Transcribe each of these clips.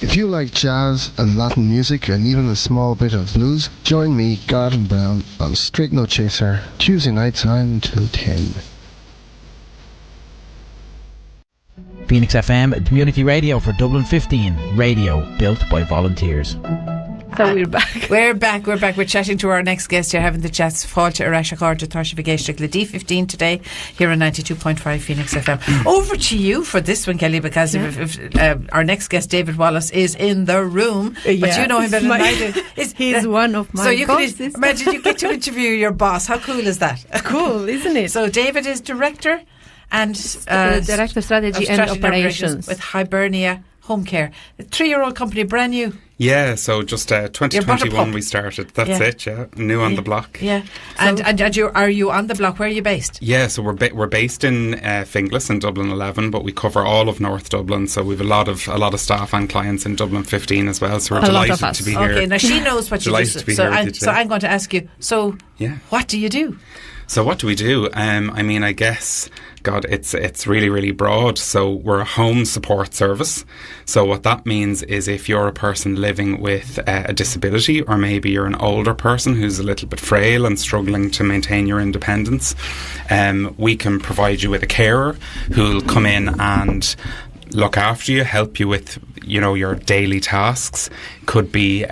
If you like jazz and Latin music and even a small bit of blues, join me, Gordon Brown, on Straight No Chaser, Tuesday nights 9 till 10. Phoenix FM, community radio for Dublin 15. Radio built by volunteers. So we're back. We're back. We're chatting to our next guest. You're having the chats fáilte Arasha Carter Tarshivigesh le D15 today here on 92.5 Phoenix FM. Over to you for this one, Kelly, because if our next guest, David Wallace, is in the room. But you know him better than I do. He's one of my bosses. Could imagine you get to interview your boss. How cool is that? Cool, isn't it? So David is director and Director of Strategy and Operations with Hibernia Home Care. A 3-year-old company, brand new. Yeah, so just 2021 we started. That's it, yeah. New on the block. Yeah. And are you on the block? Where are you based? Yeah, so we're based in Finglas in Dublin 11, but we cover all of North Dublin. So we've a lot of staff and clients in Dublin 15 as well. So we're delighted to be here. Okay, now she knows what you do. So I'm going to ask you. So what do you do? So what do we do? I mean, I guess, God, it's really, really broad. So we're a home support service. So what that means is if you're a person living with a disability, or maybe you're an older person who's a little bit frail and struggling to maintain your independence, we can provide you with a carer who'll come in and look after you, help you with, your daily tasks. Could be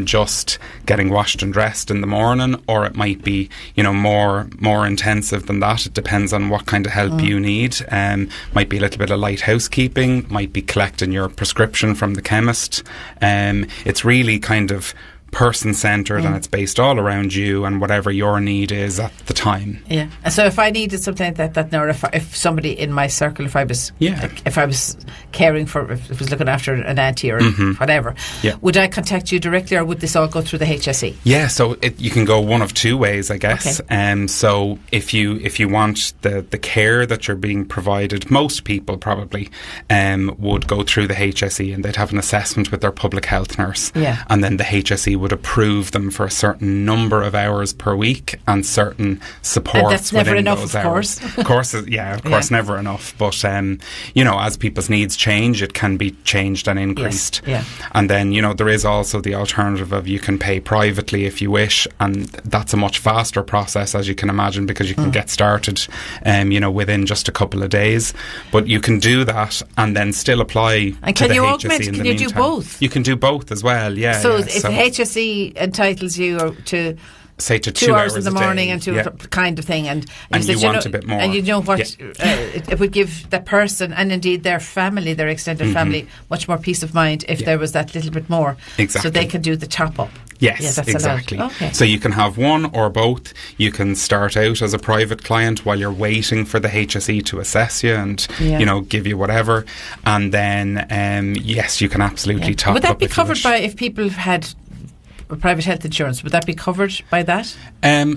just getting washed and dressed in the morning, or it might be, more intensive than that. It depends on what kind of help you need. Might be a little bit of light housekeeping, might be collecting your prescription from the chemist. It's really kind of person-centred and it's based all around you and whatever your need is at the time. Yeah. So if I needed something like that now, or if somebody in my circle, if I was caring for, if I was looking after an auntie or whatever, would I contact you directly, or would this all go through the HSE? Yeah, so you can go one of two ways, I guess. Okay. So if you want the care that you're being provided, most people probably would go through the HSE, and they'd have an assessment with their public health nurse. Yeah. And then the HSE would approve them for a certain number of hours per week and certain supports. And that's never within enough, those of hours. course. Of course, never enough. But as people's needs change, it can be changed and increased. Yes. Yeah. And then there is also the alternative of you can pay privately if you wish, and that's a much faster process, as you can imagine, because you can get started, within just a couple of days. But you can do that and then still apply. And to can the you HSE augment? in Can the you meantime. do both? You can do both as well. Yeah. So yeah. if the HSE entitles you to say to 2 hours in the morning and to kind of thing, and you want a bit more, and what it would give the person and indeed their family, their extended family, much more peace of mind if there was that little bit more. Exactly. So they can do the top up. Yes, that's exactly. Okay. So you can have one or both. You can start out as a private client while you're waiting for the HSE to assess you and give you whatever, and then yes, you can absolutely top up. Would that be covered by if people had private health insurance? Would that be covered by that?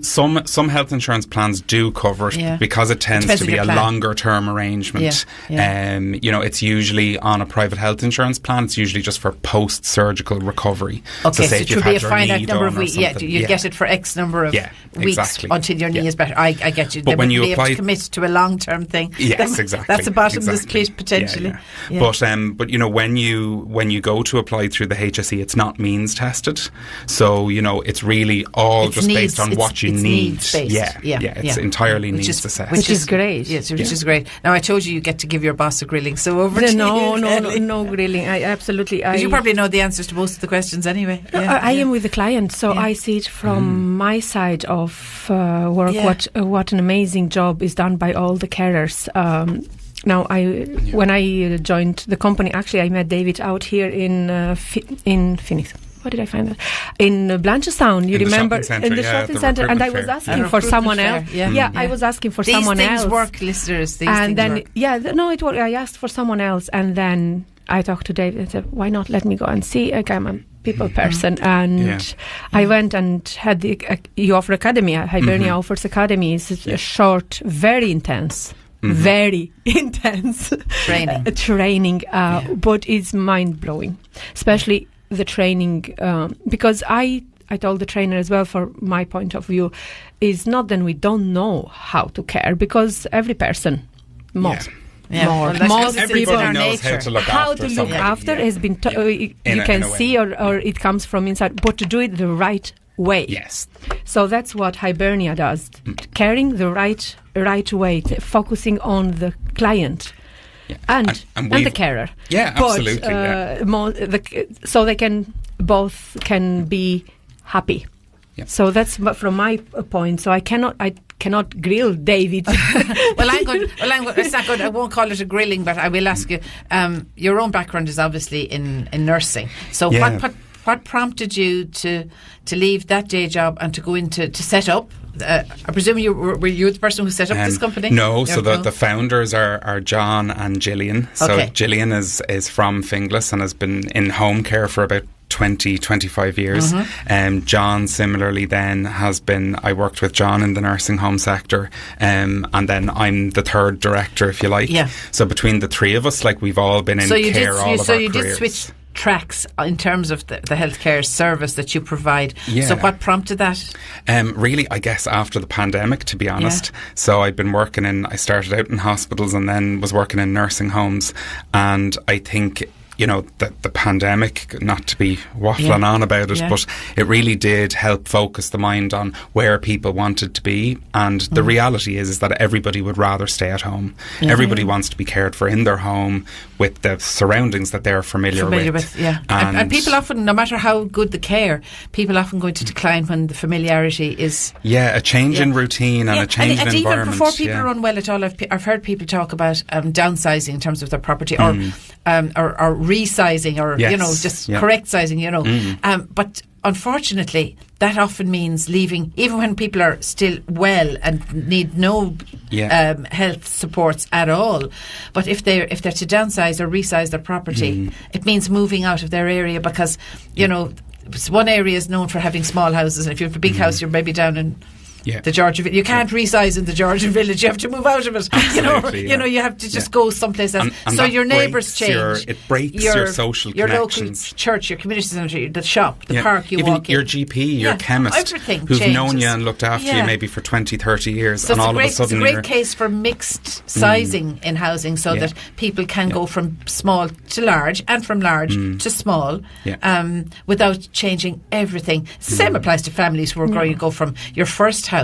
Some health insurance plans do cover it because it tends to be a longer term arrangement. It's usually on a private health insurance plan. It's usually just for post surgical recovery. Okay, so it should be a finite number of weeks. Yeah, you get it for X number of weeks until your knee is better. I get you. But when you apply, able to commit to a long term thing. Yes, exactly. That's a bottomless pit potentially. Yeah. But when you go to apply through the HSE, it's not means tested. So it's really all just based on what you need. It's entirely needs assessed, which is great. Yes, which is great. Now I told you get to give your boss a grilling. So over to you. No grilling. I absolutely. You probably know the answers to most of the questions anyway. I am with the client, so I see it from my side of work. What an amazing job is done by all the carers. Now, when I joined the company, actually, I met David out here in Phoenix. Where did I find that? In Blanchardstown, you remember? In the shopping centre. And I was asking for someone else. I was asking for someone else. These things work, listeners. And then, it worked. I asked for someone else, and then I talked to David and said, why not let me go and see? I'm a people person. And I went and had you offer academy. Hibernia offers academy. It's a short, very intense. Very intense training, but it's mind-blowing, especially the training, because I told the trainer as well, for my point of view, is not that we don't know how to care, because every person, more. Well, Most everybody people knows how to look how after to look somebody. after has been you In can a way. see or it comes from inside, but to do it the right way. Yes. So that's what Hibernia does, carrying the right way, focusing on the client. Yeah. And the we've- carer. Yeah, absolutely. So they can both can be happy. Yeah. So that's from my point. So I cannot grill David. Well, it's not good. I won't call it a grilling, but I will ask you. Your own background is obviously in nursing. So Yeah. what prompted you to leave that day job and to go into to set up? I presume were you the person who set up this company? No, so the founders are John and Gillian. So Okay. Gillian is from Finglas and has been in home care for about 25 years. John similarly then has been, I worked with John in the nursing home sector, and then I'm the third director, if you like. Yeah. So between the three of us, like, we've all been in care all of our you careers. did switch tracks in terms of the healthcare service that you provide. Yeah. So what prompted that? Really, I guess after the pandemic, to be honest. So I'd been I started out in hospitals and then was working in nursing homes. And I think, the pandemic, not to be waffling on about it, but it really did help focus the mind on where people wanted to be. And the reality is that everybody would rather stay at home. Everybody wants to be cared for in their home with the surroundings that they're familiar with. Yeah. And people often, no matter how good the care, people often go into decline when the familiarity is... Yeah, a change in routine and a change in and environment. Even before people run well at all, I've heard people talk about downsizing in terms of their property or resizing or, correct sizing, but unfortunately, that often means leaving, even when people are still well and need no health supports at all. But if they're to downsize or resize their property, it means moving out of their area because, one area is known for having small houses, and if you have a big house, you're maybe down in the Georgian Village. You can't resize in the Georgian Village. You have to move out of it. Absolutely, you have to just go someplace else. And so your neighbours change. It breaks your social your connections. Local church, your community centre, the shop, the park you even walk in. your GP, your chemist, everything who've changes. known you and looked after you maybe for 20, 30 years, So and all of a sudden it's a great case for mixed sizing in housing, so that people can go from small to large and from large to small without changing everything. The same applies to families who are growing. You go from your first house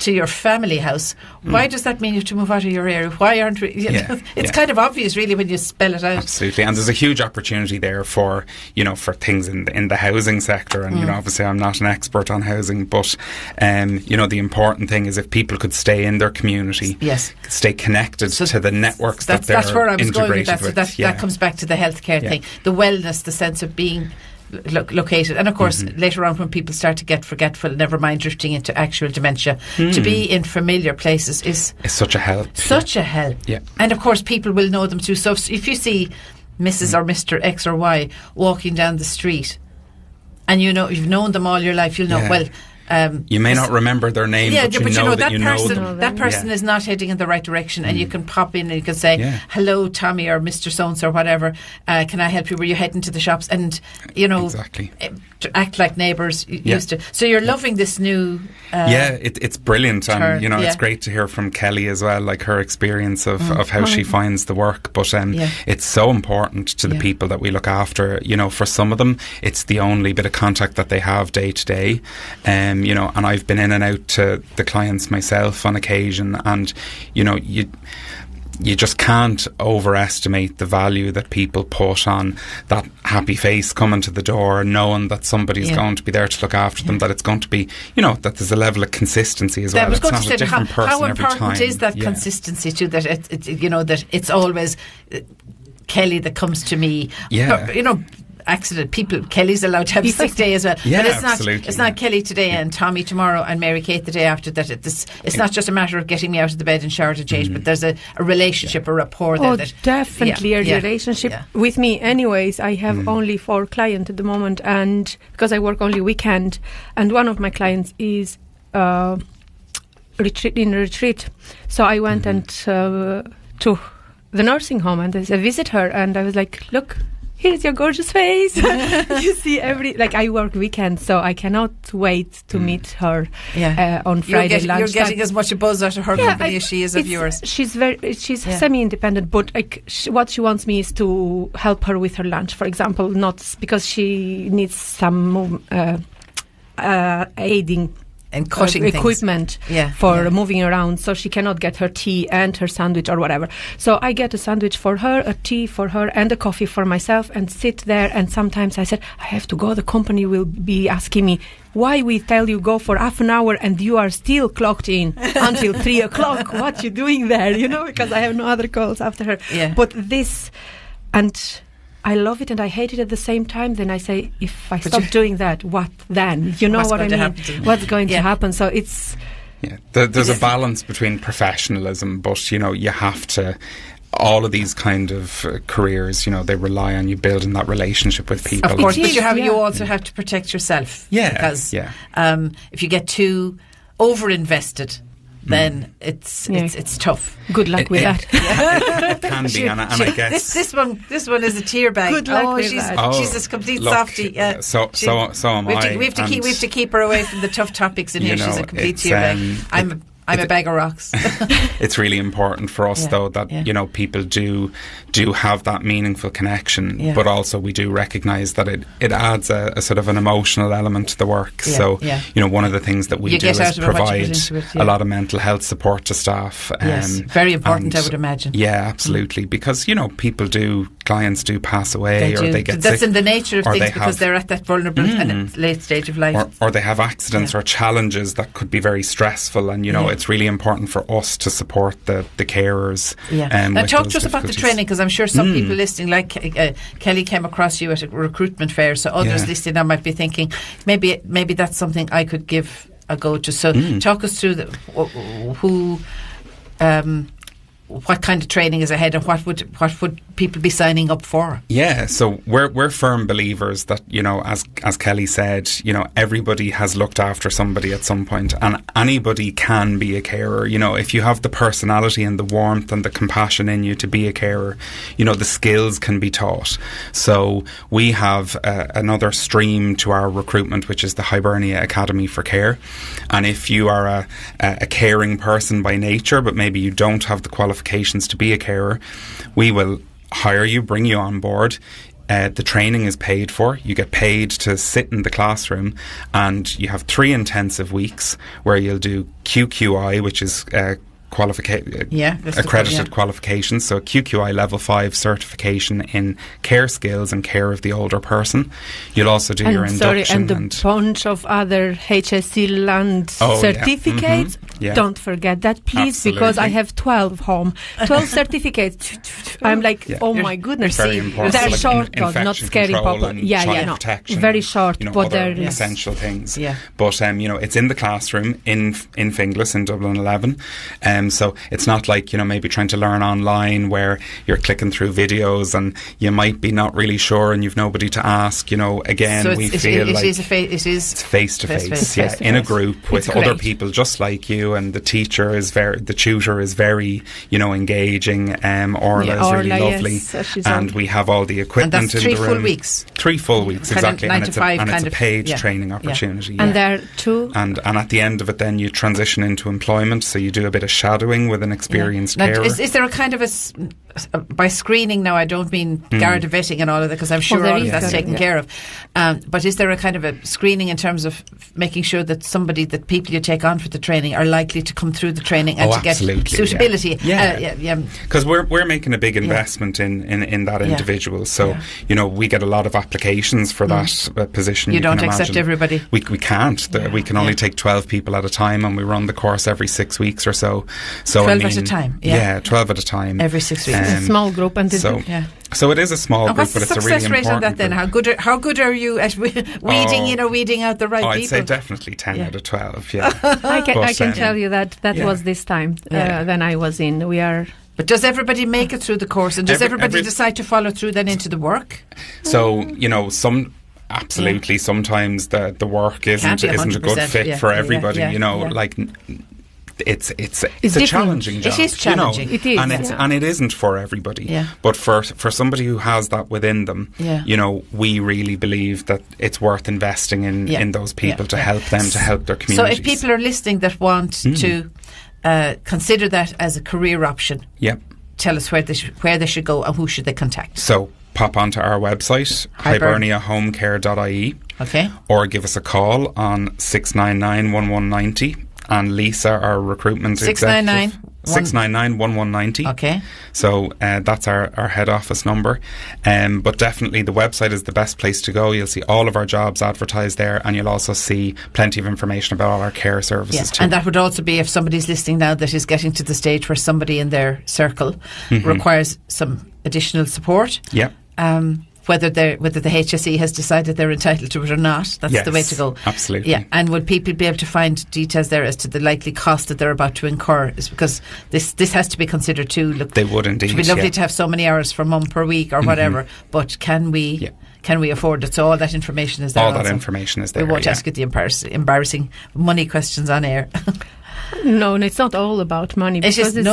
to your family house. Why does that mean you have to move out of your area? Why aren't we? It's kind of obvious, really, when you spell it out. Absolutely, and there's a huge opportunity there for for things in the housing sector. And obviously, I'm not an expert on housing, but the important thing is if people could stay in their community, stay connected to the networks that they're that's where I was going with that. with. So that comes back to the healthcare thing, the wellness, the sense of being located, and of course later on when people start to get forgetful, never mind drifting into actual dementia, to be in familiar places is such a help. And of course people will know them too. So if you see Mrs. or Mr. X or Y walking down the street and you've known them all your life, you'll know well you may not remember their name, but you know that you know them. That person is not heading in the right direction, and you can pop in and you can say, hello, Tommy or Mr. So-and-so or whatever, can I help you? Were you heading to the shops? And, to act like neighbours used to. So you're loving this new it's brilliant. And, it's great to hear from Kelly as well, like her experience of how she finds the work. But it's so important to the people that we look after. For some of them, it's the only bit of contact that they have day to day. And I've been in and out to the clients myself on occasion, and you just can't overestimate the value that people put on that happy face coming to the door, knowing that somebody's going to be there to look after them, that it's going to be, that there's a level of consistency as well. It's not a different person every time. How important is that consistency too, that that it's always Kelly that comes to me? Accident people. Kelly's allowed to have a sick day as well, but it's not Kelly today and Tommy tomorrow and Mary Kate the day after that. It's not just a matter of getting me out of the bed and shower to change, but there's a relationship, a rapport there. Definitely a relationship. With me anyways, I have only 4 clients at the moment, and because I work only weekend, and one of my clients is retreat, so I went and to the nursing home and I visit her, and I was like, look, here's your gorgeous face. You see I work weekends, so I cannot wait to meet her on Friday lunchtime. You're getting as much a buzz out of her company as she is of yours. She's semi-independent, but what she wants me is to help her with her lunch, for example, not because she needs some aiding and cutting equipment for moving around, so she cannot get her tea and her sandwich or whatever. So I get a sandwich for her, a tea for her, and a coffee for myself, and sit there. And sometimes I said, I have to go. The company will be asking me, why we tell you go for half an hour and you are still clocked in until 3 o'clock. What you doing there? Because I have no other calls after her. Yeah. But this, and I love it and I hate it at the same time. Then I say, if I stop doing that, what then? You know what I mean? What's going to happen? So it's... Yeah, there's a balance between professionalism, but, you have to... All of these kind of careers, they rely on you building that relationship with people. Of course, but you also have to protect yourself. Yeah, because if you get too over-invested, then it's tough. Good luck with that. It can be, and I guess this one is a tear bag. Good luck with that. She's a complete softie. So am I. We have to keep her away from the tough topics in here. She's a complete tear bag. I'm a bag of rocks. It's really important for us, though, that people do have that meaningful connection, but also we do recognise that it adds a sort of an emotional element to the work. One of the things that we do is provide a lot of mental health support to staff. Yes, very important, I would imagine. Yeah, absolutely, because clients do pass away, or they get That's sick, in the nature of things, because they're at that vulnerable and late stage of life, or they have accidents or challenges that could be very stressful, and it's really important for us to support the carers. Now talk to us about the training, because I'm sure some people listening, like Kelly, came across you at a recruitment fair, so others listening now might be thinking, maybe that's something I could give a go to. So talk us through what kind of training is ahead, and what would people be signing up for? Yeah, so we're firm believers that, as Kelly said, everybody has looked after somebody at some point, and anybody can be a carer. If you have the personality and the warmth and the compassion in you to be a carer, the skills can be taught. So we have another stream to our recruitment, which is the Hibernia Academy for Care. And if you are a caring person by nature, but maybe you don't have the qualifications to be a carer, we will hire you, bring you on board. The training is paid for. You get paid to sit in the classroom, and you have 3 intensive weeks where you'll do QQI, which is accredited qualifications, so a QQI level 5 certification in care skills and care of the older person. You'll also do your induction and a bunch of other HSC land certificates. Don't forget that, please. Absolutely. Because I have 12 home, 12 certificates. I'm like, oh my goodness. Very important. They're like short, not scaring people. Protection, very short, but they're essential things. But it's in the classroom in Finglas in Dublin 11. So it's not like, maybe trying to learn online where you're clicking through videos and you might be not really sure and you've nobody to ask. Again, so we feel it like is face to face, in a group with other people just like you, and the tutor is very, engaging. Orla is really lovely, yes, and we have all the equipment and that's in the room. 3 full weeks. 3 full weeks, exactly, and it's a paid training opportunity. And there too. And at the end of it, then you transition into employment, so you do a bit of shadowing with an experienced carer. Is there a kind of by screening now, I don't mean Garda vetting and all of that, because I'm sure all of that's taken care of, but is there a kind of a screening in terms of making sure that that people you take on for the training are likely to come through the training and to get suitability? Because we're making a big investment in that individual, so we get a lot of applications for that position. You don't accept everybody. We can't. We can only take 12 people at a time, and we run the course every 6 weeks or so. 12 at a time. Yeah, 12 at a time. Every 6 weeks. A small group, and so it is a small group, but it's a really important. What's the success rate on that then? How good are you at weeding out the right people? I'd say definitely 10 out of 12. Yeah, I can tell you that was this time when I was in. But does everybody make it through the course, and does everybody decide to follow through then into the work? So absolutely. Sometimes the work isn't a good fit for everybody. Like it's a different. challenging job. It is challenging. You know? It is, and it isn't for everybody. Yeah. But for somebody who has that within them, Yeah. you know, we really believe that it's worth investing in those people to help them, to help their So communities. if people are listening that want to consider that as a career option, tell us where they should go and who should they contact. So pop onto our website, hiberniahomecare.ie, or give us a call on 699-1190, and Lisa, our recruitment executive, 699-1190. Okay. So that's our head office number. But definitely the website is the best place to go. You'll see all of our jobs advertised there, and you'll also see plenty of information about all our care services too. And that would also be if somebody's listening now that is getting to the stage where somebody in their circle requires some additional support. Yeah. Whether the HSE has decided they're entitled to it or not, that's the way to go. Absolutely. Yeah, and would people be able to find details there as to the likely cost that they're about to incur? Is because this has to be considered too. Look, they would indeed. It would be lovely to have so many hours for mum per week or whatever, but can we afford it? So all that information is there. All that information is there. We won't ask you the embarrassing money questions on air. No, it's not all about money. Because it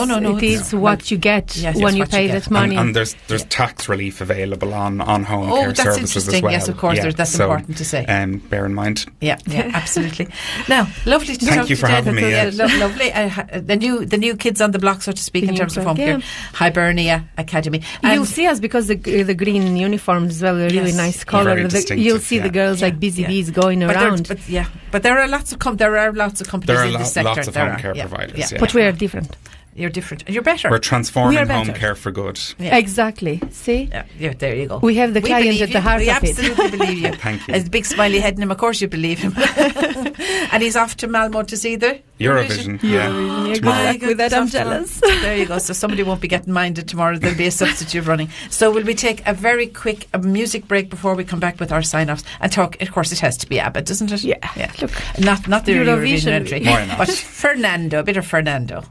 is what you get when you pay that money. And there's tax relief available on home care that's services as well. Yes, of course. That's important to say. Bear in mind. Yeah, absolutely. Now, lovely to talk to you. Thank you for having me. Lovely. The new kids on the block, so to speak, in terms of home care. Hibernia Academy. You'll see us because the green uniforms as well, a really nice colour. You'll see the girls like busy bees going around. But there are lots of companies in this sector. Lots of home care providers. But we are different. You're different. And you're better. We're transforming home care for good. Yeah. Exactly. See? Yeah, there you go. We have the client at the heart of it. We absolutely believe you. Thank you. As a big smiley head in him, of course you believe him. And he's off to Malmo to see the Eurovision. Good luck with that, I'm jealous. There you go. So somebody won't be getting minded tomorrow. There'll be a substitute running. So will we take a very quick music break before we come back with our sign-offs and talk? Of course, it has to be ABBA, doesn't it? Yeah. Look, not the Eurovision entry, but Fernando, a bit of Fernando.